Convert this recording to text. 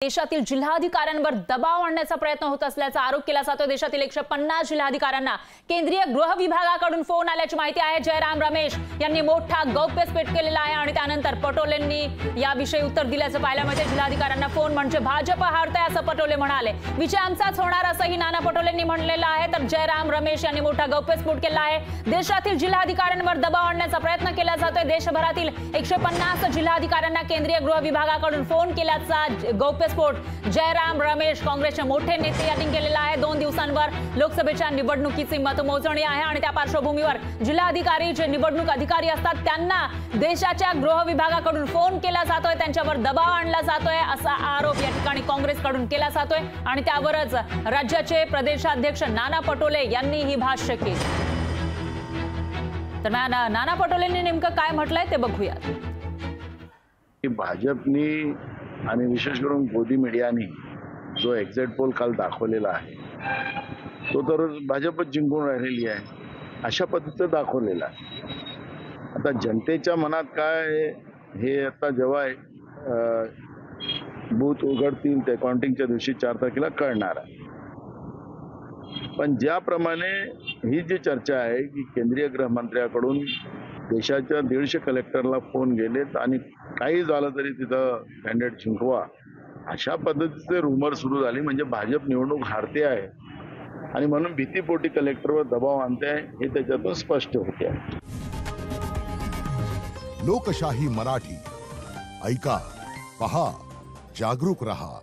देशातील जिल्हाधिकाऱ्यांवर दबाव आणण्याचा प्रयत्न होत असल्याचा आरोप केला जातो। देशातील 150 जिल्हाधिकाऱ्यांना केंद्रीय गृह विभागाकडून फोन आल्याची माहिती आहे। जयराम रमेश यांनी मोठा गौप्यस्फोट केलेला आहे आणि त्यानंतर पटोलेंनी याविषयी उत्तर दिल्याचं पाहायला मिळते। जिल्हाधिकाऱ्यांना फोन म्हणजे भाजप हारतंय असं पटोले म्हणाले। विजय आमचाच होणार असंही नाना पटोलेंनी म्हटलेलं आहे। तर जयराम रमेश यांनी मोठा गौप्यस्फोट केला आहे। देशातील जिल्हाधिकाऱ्यांवर दबाव आणण्याचा प्रयत्न केला जातोय। देशभरातील 150 जिल्हाधिकाऱ्यांना केंद्रीय गृह विभागाकडून फोन केल्याचा गौप्यस्फोट जयराम रमेश काँग्रेसचे मोठे नेते यांनी केलेला आहे। 2 दिवसांवर लोकसभेच्या निवडणुकीची मतमोजणी आहे आणि त्या पार्श्वभूमीवर जिल्हाधिकारी जे निवडणूक अधिकारी असतात त्यांना देशाच्या गृह विभागाकडून फोन केला जातोय, त्यांच्यावर दबाव आणला जातोय असा आरोप या ठिकाणी काँग्रेसकडून केला जातोय आणि त्यावरच राज्याचे प्रदेशाध्यक्ष नाना पटोले यांनी ही भाष्य केली। तर नाना पटोलेंनी नेमकं काय म्हटलंय ते बघूयात। भाजपनी आणि विशेष करून मोदी मीडियाने जो एक्झिट पोल काल दाखवलेला आहे तो तर भाजपच जिंकून राहिलेली आहे अशा पद्धतीचं दाखवलेला आहे। आता जनतेच्या मनात काय हे आता जेव्हा बूथ उघडतील ते काउंटिंगच्या दिवशी 4 तारखेला कळणार आहे। पण ज्याप्रमाणे ही जी चर्चा आहे की केंद्रीय गृहमंत्र्याकडून देशाच्या 150 कलेक्टरला फोन गेलेत आणि काही झालं तरी तिथं कॅन्डिडेट जिंकवा अशा पद्धतीचे रूमर सुरू झाली म्हणजे भाजप निवडणूक हारते आहे आणि म्हणून भीतीपोटी कलेक्टरवर दबाव आणते आहे हे त्याच्यातून स्पष्ट होते आहे। लोकशाही मराठी ऐका, पहा, जागरूक रहा।